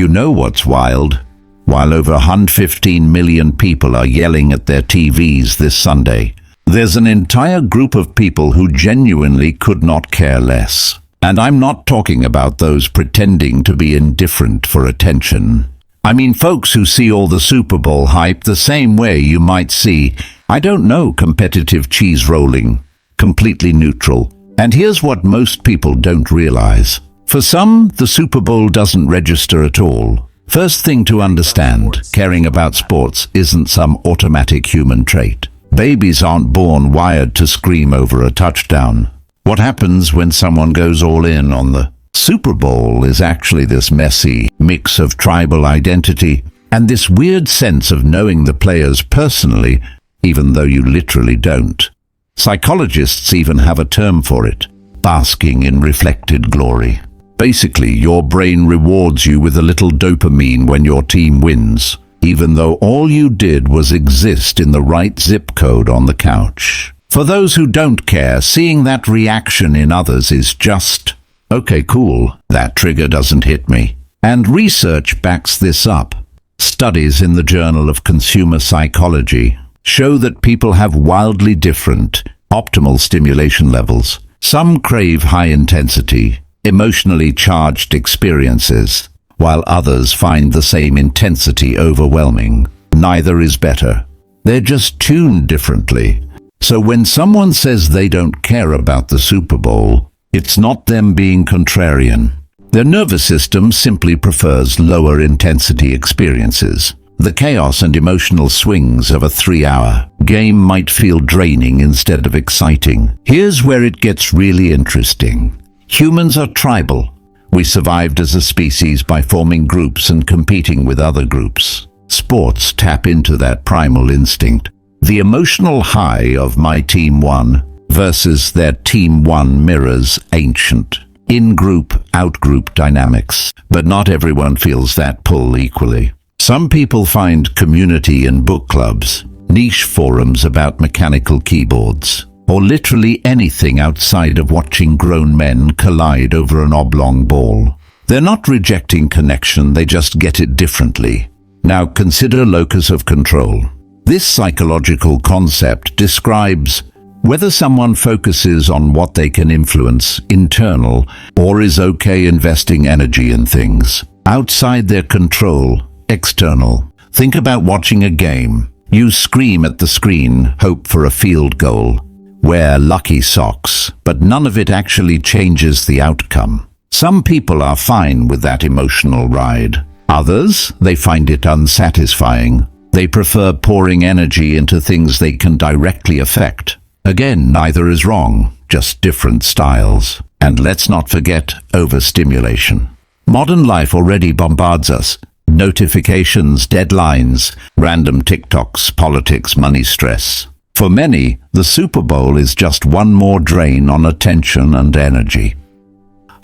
You know what's wild? While over 115 million people are yelling at their TVs this Sunday, there's an entire group of people who genuinely could not care less. And I'm not talking about those pretending to be indifferent for attention. I mean folks who see all the Super Bowl hype the same way you might see, I don't know, competitive cheese rolling. Completely neutral. And here's what most people don't realize. For some, the Super Bowl doesn't register at all. First thing to understand, caring about sports isn't some automatic human trait. Babies aren't born wired to scream over a touchdown. What happens when someone goes all in on the Super Bowl is actually this messy mix of tribal identity and this weird sense of knowing the players personally, even though you literally don't. Psychologists even have a term for it, basking in reflected glory. Basically, your brain rewards you with a little dopamine when your team wins, even though all you did was exist in the right zip code on the couch. For those who don't care, seeing that reaction in others is just, okay, cool, that trigger doesn't hit me. And research backs this up. Studies in the Journal of Consumer Psychology show that people have wildly different, optimal stimulation levels. Some crave high-intensity, emotionally charged experiences, while others find the same intensity overwhelming. Neither is better. They're just tuned differently. So when someone says they don't care about the Super Bowl, it's not them being contrarian. Their nervous system simply prefers lower intensity experiences. The chaos and emotional swings of a 3-hour game might feel draining instead of exciting. Here's where it gets really interesting. Humans are tribal. We survived as a species by forming groups and competing with other groups. Sports tap into that primal instinct. The emotional high of my team won versus their team won mirrors ancient in-group, out-group dynamics. But not everyone feels that pull equally. Some people find community in book clubs, niche forums about mechanical keyboards, or literally anything outside of watching grown men collide over an oblong ball. They're not rejecting connection, they just get it differently. Now consider locus of control. This psychological concept describes whether someone focuses on what they can influence, internal, or is okay investing energy in things outside their control, external. Think about watching a game. You scream at the screen, hope for a field goal, wear lucky socks, but none of it actually changes the outcome. Some people are fine with that emotional ride. Others, they find it unsatisfying. They prefer pouring energy into things they can directly affect. Again, neither is wrong, just different styles. And let's not forget overstimulation. Modern life already bombards us. Notifications, deadlines, random TikToks, politics, money stress. For many, the Super Bowl is just one more drain on attention and energy.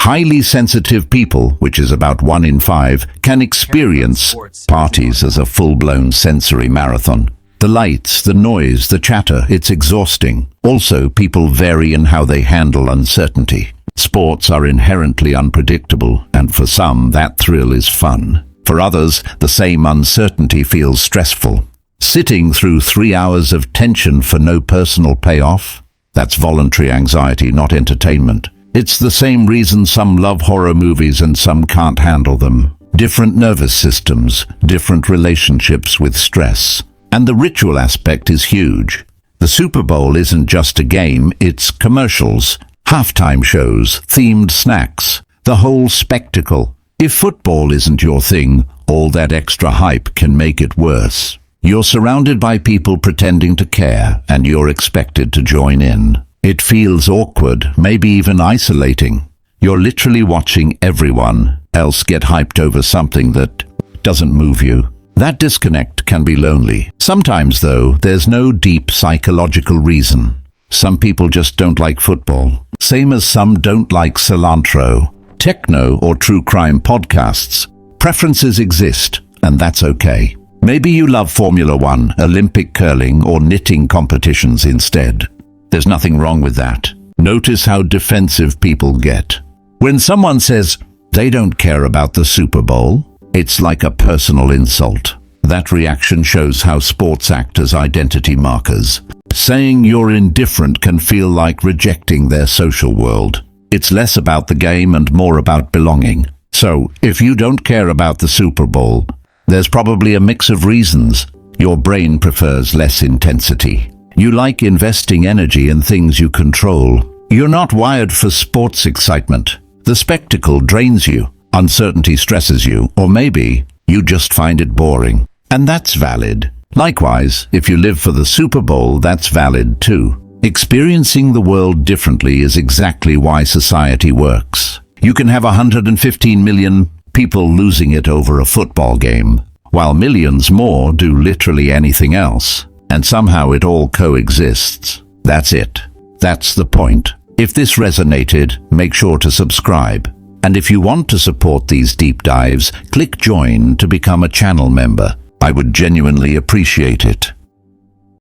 Highly sensitive people, which is about 1 in 5, can experience parties as a full-blown sensory marathon. The lights, the noise, the chatter, it's exhausting. Also, people vary in how they handle uncertainty. Sports are inherently unpredictable, and for some, that thrill is fun. For others, the same uncertainty feels stressful. Sitting through 3 hours of tension for no personal payoff? That's voluntary anxiety, not entertainment. It's the same reason some love horror movies and some can't handle them. Different nervous systems, different relationships with stress. And the ritual aspect is huge. The Super Bowl isn't just a game, it's commercials, halftime shows, themed snacks, the whole spectacle. If football isn't your thing, all that extra hype can make it worse. You're surrounded by people pretending to care, and you're expected to join in. It feels awkward, maybe even isolating. You're literally watching everyone else get hyped over something that doesn't move you. That disconnect can be lonely. Sometimes, though, there's no deep psychological reason. Some people just don't like football, same as some don't like cilantro, techno, or true crime podcasts. Preferences exist, and that's okay. Maybe you love Formula One, Olympic curling, or knitting competitions instead. There's nothing wrong with that. Notice how defensive people get. When someone says they don't care about the Super Bowl, It's like a personal insult. That reaction shows how sports act as identity markers. Saying you're indifferent can feel like rejecting their social world. It's less about the game and more about belonging. So, if you don't care about the Super Bowl, there's probably a mix of reasons. Your brain prefers less intensity. You like investing energy in things you control. You're not wired for sports excitement. The spectacle drains you. Uncertainty stresses you. Or maybe you just find it boring. And that's valid. Likewise, if you live for the Super Bowl, that's valid too. Experiencing the world differently is exactly why society works. You can have 115 million people losing it over a football game, while millions more do literally anything else. And somehow it all coexists. That's it. That's the point. If this resonated, make sure to subscribe. And if you want to support these deep dives, click join to become a channel member. I would genuinely appreciate it.